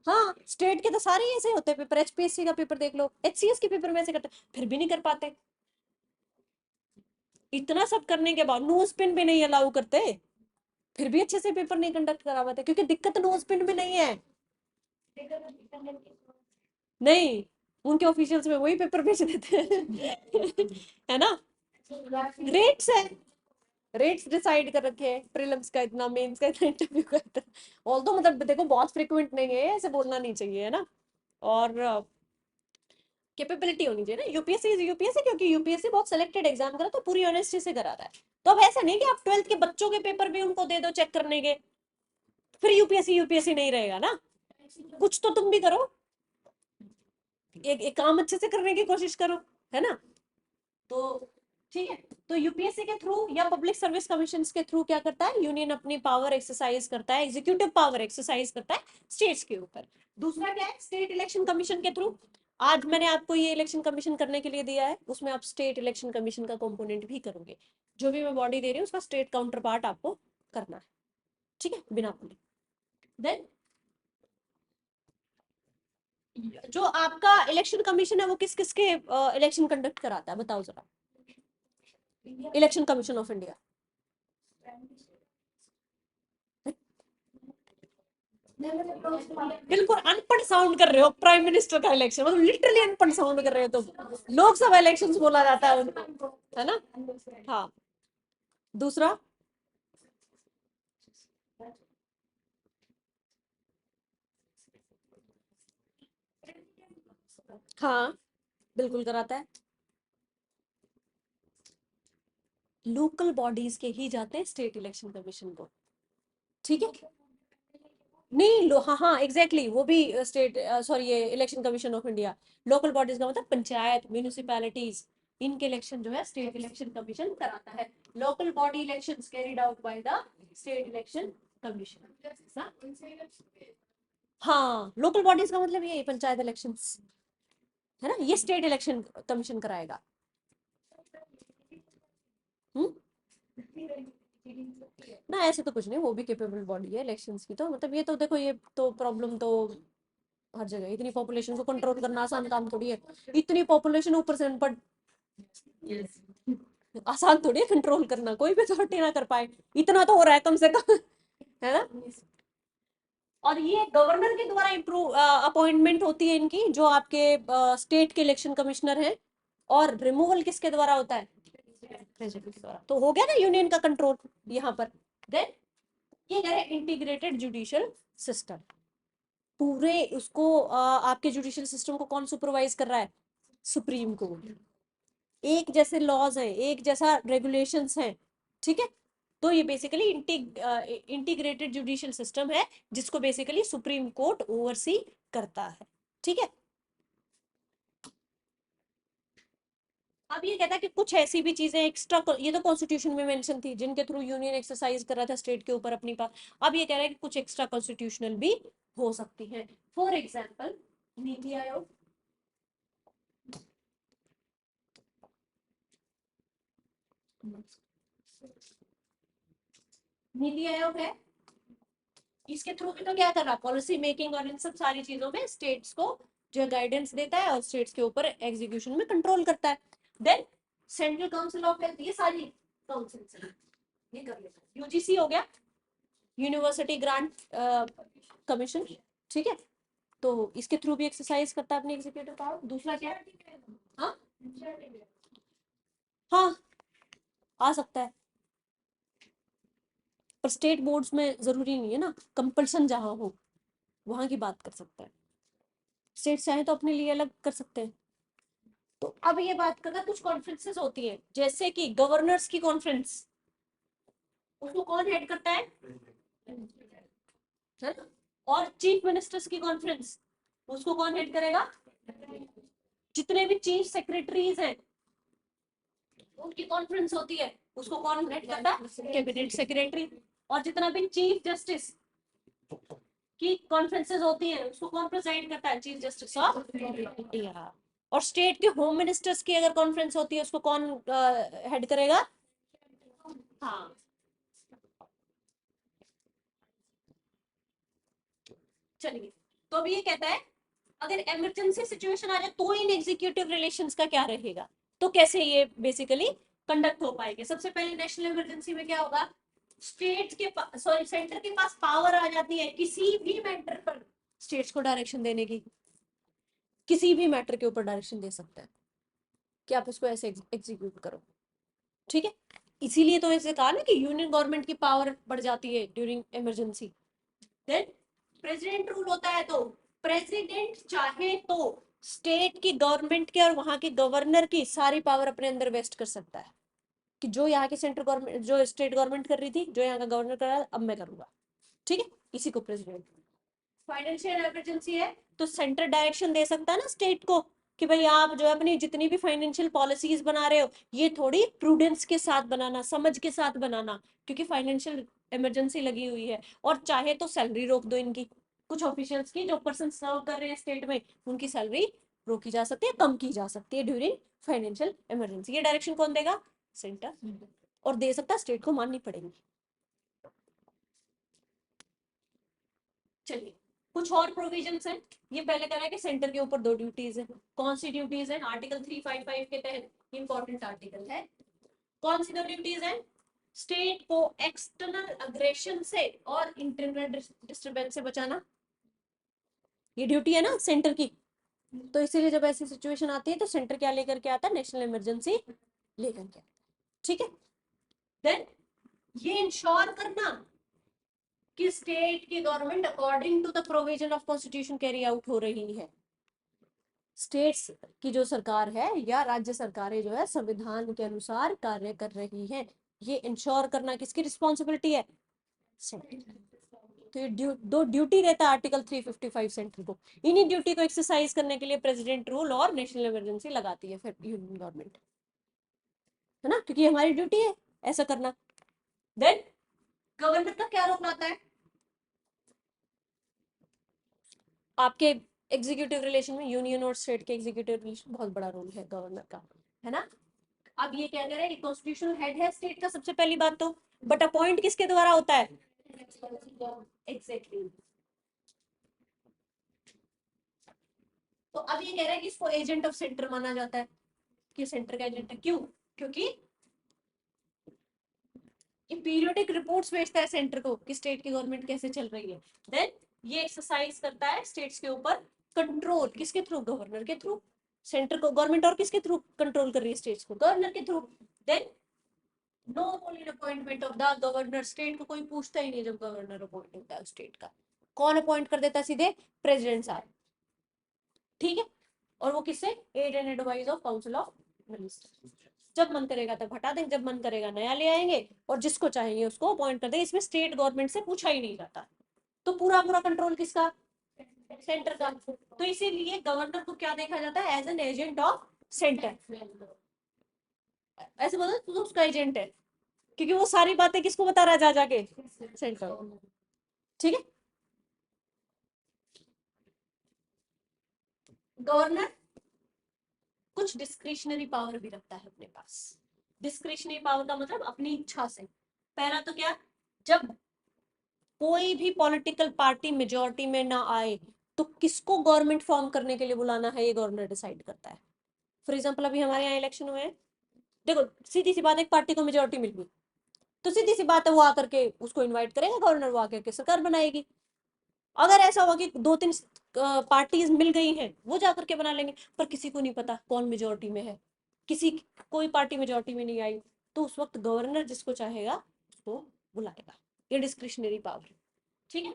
हाँ, स्टेट के तो सारे ऐसे होते हैं पेपर, एचपीएससी का पेपर देख लो, एचसीएस के पेपर में ऐसे करते हैं, फिर भी नहीं कर पाते। इतना सब करने के बाद नोज पिन भी नहीं अलाउ करते, फिर भी अच्छे से पेपर नहीं कंडक्ट करा पाते, क्योंकि दिक्कत नोज पिन में नहीं है। नहीं, उनके ऑफिशियल्स में वही पेपर भेज देते हैं है ना। रेट्स है, रेट्स डिसाइड कर रखे हैं, प्रीलिम्स का इतना, मेंस का इतना, इंटरव्यू का इतना। ऑल तो मतलब देखो बहुत फ्रिक्वेंट नहीं है, ऐसे बोलना नहीं चाहिए, है ना। और कैपेबिलिटी होनी चाहिए ना। यूपीएससी इज यूपीएससी, क्योंकि यूपीएससी बहुत सिलेक्टेड एग्जाम करा, तो पूरी ऑनेस्टी से करा रहा है। तो अब ऐसा नहीं कि आप 12th के बच्चों के पेपर भी उनको दे दो चेक करने के, फिर यूपीएससी यूपीएससी नहीं रहेगा ना। कुछ तो तुम भी करो, एक काम अच्छे से करने की कोशिश करो, है ना। तो ठीक है, तो यूपीएससी के थ्रू या पब्लिक सर्विस कमीशन के थ्रू क्या करता है, यूनियन अपनी पावर एक्सरसाइज करता है, एग्जीक्यूटिव पावर एक्सरसाइज करता है स्टेट्स के ऊपर। दूसरा क्या है, स्टेट इलेक्शन कमीशन के थ्रू। आज मैंने आपको ये इलेक्शन कमीशन करने के लिए दिया है, उसमें आप स्टेट इलेक्शन कमीशन का कंपोनेंट भी करोगे। जो भी मैं बॉडी दे रही हूँ उसका स्टेट काउंटर पार्ट आपको करना है, ठीक है, बिना बोले। देन जो आपका इलेक्शन कमीशन है वो किस किस के इलेक्शन कंडक्ट कराता है, बताओ जरा। इलेक्शन कमीशन ऑफ इंडिया, बिल्कुल अनपढ़ साउंड कर रहे हो। प्राइम मिनिस्टर का इलेक्शन मतलब लिटरली अनपढ़ साउंड कर रहे हो तुम। लोकसभा इलेक्शंस बोला जाता है उनको, है ना। हाँ, दूसरा, हाँ बिल्कुल कराता है। लोकल बॉडीज के ही जाते हैं स्टेट इलेक्शन कमीशन को, ठीक है। नहीं लो, हाँ हाँ एग्जैक्टली, वो भी स्टेट, सॉरी ये election commission of India. Local bodies का मतलब पंचायत, म्यूनिसिपैलिटीज, इनके इलेक्शन जो है स्टेट इलेक्शन कमीशन कराता है। Local body elections carried out by the state election commission. हाँ, लोकल बॉडीज का मतलब ये पंचायत इलेक्शंस, है ना, ये स्टेट इलेक्शन कमीशन कराएगा। हम्म, ना ऐसे तो कुछ नहीं, वो भी कैपेबल बॉडी है इलेक्शंस की, तो मतलब ये तो देखो, ये तो प्रॉब्लम तो हर जगह, इतनी पॉपुलेशन को कंट्रोल करना आसान काम थोड़ी है। इतनी पॉपुलेशन ऊपर से अनपढ़, आसान थोड़ी है कंट्रोल करना, कोई भी अथॉरिटी ना कर पाए, इतना तो हो रहा है कम से कम, है ना। और ये गवर्नर के द्वारा इम्प्रूव अपॉइंटमेंट होती है इनकी, जो आपके स्टेट के इलेक्शन कमिश्नर हैं। और रिमूवल किसके द्वारा होता है, प्रेसिडेंट के द्वारा। तो हो गया ना यूनियन का कंट्रोल यहाँ पर। देन ये कह रहे इंटीग्रेटेड जुडिशियल सिस्टम, पूरे उसको आपके जुडिशियल सिस्टम को कौन सुपरवाइज कर रहा है, सुप्रीम कोर्ट। एक जैसे लॉज हैं, एक जैसा रेगुलेशंस हैं, ठीक है। तो ये बेसिकली इंटीग्रेटेड जुडिशियल सिस्टम है, जिसको बेसिकली सुप्रीम कोर्ट ओवरसी करता है, ठीक है। अब ये कहता है कि कुछ ऐसी भी चीजें एक्स्ट्रा, ये तो कॉन्स्टिट्यूशन में मेंशन थी, जिनके थ्रू यूनियन एक्सरसाइज कर रहा था स्टेट के ऊपर अपनी पावर। अब ये कह रहा है कि कुछ एक्स्ट्रा कॉन्स्टिट्यूशनल भी हो सकती है। फॉर एग्जाम्पल नीति आयोग, नीति आयोग है, इसके थ्रू भी तो क्या कर रहा है, पॉलिसी मेकिंग और इन सब सारी चीजों में स्टेट्स को जो गाइडेंस देता है, और स्टेट्स के ऊपर एग्जीक्यूशन में कंट्रोल करता है। Then central council of health, ये सारी काउंसिल ये कर लेता है। यूजीसी हो गया, यूनिवर्सिटी ग्रांट कमीशन, ठीक है। तो इसके थ्रू भी एक्सरसाइज करता है अपनी एग्जीक्यूटिव पावर। दूसरा क्या है, हाँ हाँ आ सकता है, पर स्टेट बोर्ड्स में जरूरी नहीं है ना, कंपल्सन जहां हो वहां की बात कर सकता है। स्टेट चाहे तो अपने लिए अलग कर सकते हैं। तो अब ये बात करना, कुछ कॉन्फ्रेंसेस होती है, जैसे कि गवर्नर्स की कॉन्फ्रेंस, उसको कौन हेड करता है, है ना? और चीफ मिनिस्टर्स की कॉन्फ्रेंस, उसको कौन हेड करेगा, जितने भी चीफ सेक्रेटरीज हैं उनकी कॉन्फ्रेंस होती है, उसको कौन हेड करता है, कैबिनेट सेक्रेटरी। और जितना भी चीफ जस्टिस की कॉन्फ्रेंसेस होती है, उसको कौन प्रेसाइड करता है, चीफ जस्टिस ऑफ इंडिया। और स्टेट के होम मिनिस्टर्स की अगर कॉन्फ्रेंस होती है, उसको कौन हेड करेगा, हाँ। चलिए, तो अब ये कहता है अगर इमरजेंसी सिचुएशन आ जाए तो इन एग्जीक्यूटिव रिलेशंस का क्या रहेगा। तो कैसे ये बेसिकली कंडक्ट हो पाएंगे। सबसे पहले नेशनल इमरजेंसी में क्या होगा, स्टेट के सॉरी सेंटर के पास पावर आ जाती है किसी भी मैटर पर स्टेट्स को डायरेक्शन देने की, किसी भी मैटर के ऊपर डायरेक्शन दे सकता है कि आप इसको ऐसे एग्जीक्यूट करो, ठीक है। इसीलिए तो ऐसे कहा ना कि यूनियन गवर्नमेंट की पावर बढ़ जाती है during emergency. Then president rule होता है, तो प्रेसिडेंट चाहे तो स्टेट की गवर्नमेंट के और वहां के गवर्नर की सारी पावर अपने अंदर वेस्ट कर सकता है कि जो यहाँ की सेंट्रल गवर्नमेंट, जो स्टेट गवर्नमेंट कर रही थी, जो यहाँ का गवर्नर कर रहा है, अब मैं करूंगा, ठीक है। इसी को प्रेसिडेंट। फाइनेंशियल इमरजेंसी है तो सेंटर डायरेक्शन दे सकता है ना स्टेट को कि भाई आप जो है अपनी जितनी भी फाइनेंशियल पॉलिसीज बना रहे हो ये थोड़ी प्रूडेंस के साथ बनाना, समझ के साथ बनाना, क्योंकि फाइनेंशियल इमरजेंसी लगी हुई है। और चाहे तो सैलरी रोक दो इनकी, कुछ ऑफिशियल्स की, जो पर्सन सर्व कर रहे हैं स्टेट में उनकी सैलरी रोकी जा सकती है, कम की जा सकती है ड्यूरिंग फाइनेंशियल इमरजेंसी। ये डायरेक्शन कौन देगा, सेंटर। और दे सकता, स्टेट को माननी पड़ेगी। चलिए कुछ और प्रोविजंस हैं। ये पहले कह रहा है कि सेंटर के ऊपर 2 ड्यूटीज है। कौन सी ड्यूटीज है, आर्टिकल 355 के तहत इंपॉर्टेंट आर्टिकल है। कौन सी 2 ड्यूटीज है, स्टेट को एक्सटर्नल अग्रेशन से और इंटरनल डिस्टरबेंस से बचाना, ये ड्यूटी है ना सेंटर की। तो इसीलिए जब ऐसी सिचुएशन आती है तो सेंटर क्या लेकर के आता है, नेशनल इमरजेंसी लेकर के आता है, ठीक है। देन ये इंश्योर करना कि स्टेट की government according to the provision of constitution carry out हो रही है। स्टेट्स की जो सरकार है या राज्य सरकारें जो है संविधान के अनुसार कार्य कर रही हैं, ये इंश्योर करना किसकी रिस्पॉन्सिबिलिटी है, सेंटर। तो ये दो ड्यूटी रहता है आर्टिकल 355 सेंटर को। इन्हीं ड्यूटी को एक्सरसाइज करने के लिए प्रेसिडेंट रूल और नेशनल इमरजेंसी लगाती है फिर यूनियन गवर्नमेंट, है ना, क्योंकि हमारी ड्यूटी है ऐसा करना। देन गवर्नर का क्या रोल आता है, आपके एग्जीक्यूटिव रिलेशन में यूनियन और स्टेट के एग्जीक्यूटिव रिलेशन बहुत बड़ा रोल है गवर्नर का, है ना। अब ये क्या कह रहे हैं, कॉन्स्टिट्यूशनल हेड है स्टेट का सबसे पहली बात तो, बट अपॉइंट किसके द्वारा होता है, एग्जैक्टली। तो अब ये कह रहा है कि इसको एजेंट ऑफ सेंटर माना जाता है, कि सेंटर का एजेंट है। क्यों, क्योंकि ये पीरियोडिक रिपोर्ट्स भेजता है सेंटर को कि स्टेट की गवर्नमेंट कैसे चल रही है। देन ये एक्सरसाइज करता है स्टेट्स के ऊपर कंट्रोल, किसके थ्रू, गवर्नर के थ्रू। सेंटर को गवर्नमेंट और किसके थ्रू कंट्रोल कर रही है स्टेट्स को, गवर्नर के थ्रू। Then no role in appointment of the governor, state को कोई पूछता ही नहीं जब गवर्नर अपॉइंट होता है स्टेट का, कौन अपॉइंट कर देता है, सीधे प्रेसिडेंट साहब, ठीक है। और वो किससे, aid and advice of council of minister. जब मन करेगा तब हटा देंगे, जब मन करेगा नया ले आएंगे, और जिसको चाहेंगे उसको अपॉइंट कर देंगे। इसमें स्टेट गवर्नमेंट से पूछा ही नहीं जाता। तो पूरा पूरा कंट्रोल किसका, सेंटर का। तो इसीलिए गवर्नर को क्या देखा जाता है, as an agent of centre. ऐसे बोलो तो उसका एजेंट है, क्योंकि वो सारी बातें किसको बता रहा है, जा जाके सेंटर, ठीक है। गवर्नर कुछ डिस्क्रिशनरी पावर भी रखता है अपने पास। डिस्क्रिशनरी पावर का मतलब अपनी इच्छा से। पहला तो क्या, जब कोई भी पॉलिटिकल पार्टी मेजोरिटी में ना आए तो किसको गवर्नमेंट फॉर्म करने के लिए बुलाना है, ये गवर्नर डिसाइड करता है। फॉर एग्जाम्पल अभी हमारे यहाँ इलेक्शन हुए हैं, देखो सीधी सी बात, एक पार्टी को मेजोरिटी मिल गई तो सीधी सी बात है वो आकर के उसको इनवाइट करेगा गवर्नर, वो आकर के सरकार बनाएगी। अगर ऐसा हुआ कि 2-3 पार्टीज मिल गई हैं, वो जाकर के बना लेंगे, पर किसी को नहीं पता कौन मेजोरिटी में है, किसी कोई पार्टी मेजोरिटी में नहीं आई, तो उस वक्त गवर्नर जिसको चाहेगा उसको बुलाएगा। ये डिस्क्रिशनरी पावर, ठीक है।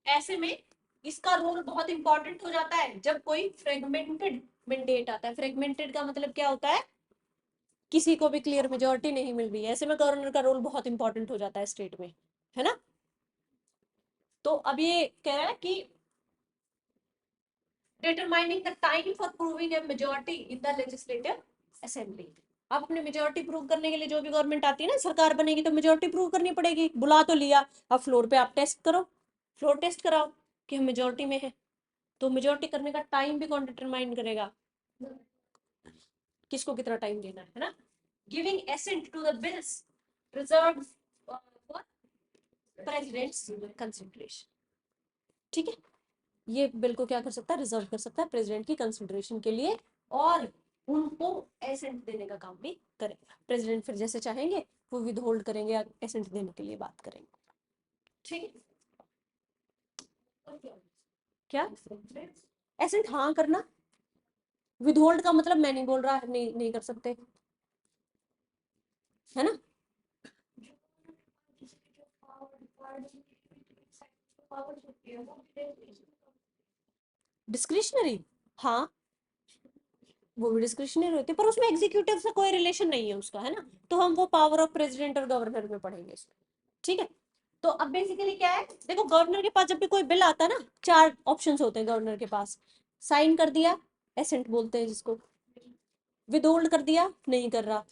ऐसे में इसका रोल बहुत इंपॉर्टेंट हो जाता है जब कोई फ्रेगमेंटेड मैंडेट आता है। फ्रेगमेंटेड का मतलब क्या होता है, किसी को भी क्लियर मेजोरिटी नहीं मिल रही है, ऐसे में गवर्नर का रोल बहुत इंपॉर्टेंट हो जाता है स्टेट में, है ना। तो अब ये कह रहा है कि determining the time for proving a majority in the legislative assembly। अब अपनी मेजोरिटी प्रूव करने के लिए जो भी गवर्नमेंट आती है ना, सरकार बनेगी तो मेजोरिटी प्रूव करनी पड़ेगी। बुला तो लिया, अब फ्लोर पे आप टेस्ट करो, फ्लोर टेस्ट कराओ कि हम मेजोरिटी में है। तो मेजोरिटी करने का टाइम भी कौन डिटरमाइन करेगा, किसको कितना टाइम देना है ना। Giving assent to the bills reserve for president's consideration, ठीक है। ये बिल को क्या कर सकता है, रिजर्व कर सकता है प्रेसिडेंट की कंसिडरेशन के लिए, और उनको एसेंट देने का काम भी करेगा। प्रेसिडेंट फिर जैसे चाहेंगे वो विद होल्ड करेंगे या एसेंट देने के लिए बात करेंगे। ठीक है, क्या एसेंट हाँ करना, विद होल्ड का मतलब मैं नहीं बोल रहा, नहीं नहीं कर सकते, है ना। डिस्क्रिशनरी, हाँ वो भी डिस्क्रिशनरी होती है, पर उसमें एग्जीक्यूटिव से कोई रिलेशन नहीं है उसका, है ना। तो हम वो पावर ऑफ प्रेसिडेंट और गवर्नर में पढ़ेंगे इसमें। ठीक है, तो अब बेसिकली क्या है, देखो गवर्नर के पास जब भी कोई बिल आता है ना, चार ऑप्शंस होते हैं गवर्नर के पास। साइन कर दिया, एसेंट बोलते हैं जिसको, विदहोल्ड कर दिया, नहीं कर रहा,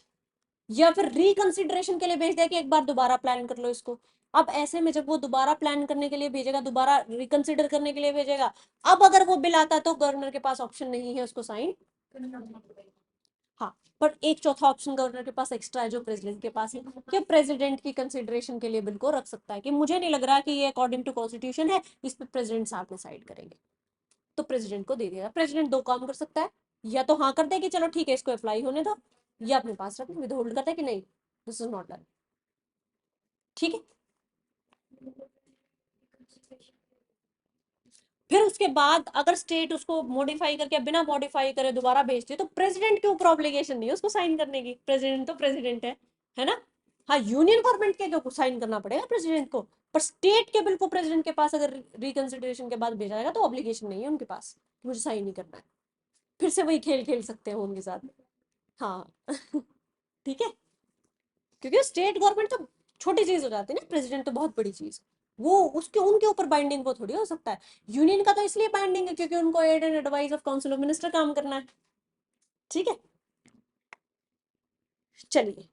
या फिर रिकंसिडरेशन के लिए भेज दिया कि एक बार दोबारा प्लान कर लो इसको। अब ऐसे में जब वो दोबारा प्लान करने के लिए भेजेगा, दोबारा रिकंसिडर करने के लिए भेजेगा, अब अगर वो बिल आता है तो गवर्नर के पास ऑप्शन नहीं है उसको साइन। हाँ, पर एक चौथा ऑप्शन गवर्नर के पास एक्स्ट्रा है जो प्रेसिडेंट के पास है, कि प्रेसिडेंट की कंसिडरेशन के लिए बिल को रख सकता है कि मुझे नहीं लग रहा कि ये अकॉर्डिंग टू कॉन्स्टिट्यूशन है, इस पे प्रेसिडेंट साहब डिसाइड करेंगे, तो प्रेसिडेंट को दे देगा। प्रेसिडेंट दो काम कर सकता है, या तो हाँ कर दे कि चलो ठीक है इसको अप्लाई होने दो, या अपने पास रख विद होल्ड करता है कि नहीं दिस इज नॉट डन। ठीक है, फिर उसके बाद अगर स्टेट उसको मॉडिफाई करके बिना मॉडिफाई करे दोबारा भेजती है तो प्रेसिडेंट के ऊपर ऑब्लिगेशन नहीं है उसको साइन करने की, प्रेसिडेंट तो प्रेसिडेंट है ना। हाँ, यूनियन गवर्नमेंट के जो साइन करना पड़ेगा प्रेसिडेंट को, पर स्टेट के बिल को प्रेसिडेंट के पास अगर रिकंसिडरेशन के बाद भेजा जाएगा तो ऑब्लिगेशन नहीं है उनके पास, मुझे साइन नहीं करना है। फिर से वही खेल खेल सकते हैं उनके साथ। हाँ ठीक है, क्योंकि स्टेट गवर्नमेंट तो छोटी चीज हो जाती है ना, प्रेसिडेंट तो बहुत बड़ी चीज, वो उसके उनके ऊपर बाइंडिंग वो थोड़ी हो सकता है। यूनियन का तो इसलिए बाइंडिंग है क्योंकि उनको aid and advice of council of minister काम करना है। ठीक है, चलिए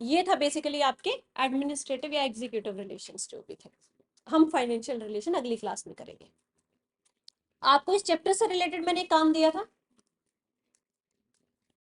ये था बेसिकली आपके एडमिनिस्ट्रेटिव या एग्जीक्यूटिव रिलेशंस जो भी थे। हम फाइनेंशियल रिलेशन अगली क्लास में करेंगे। आपको इस चैप्टर से रिलेटेड मैंने एक काम दिया था,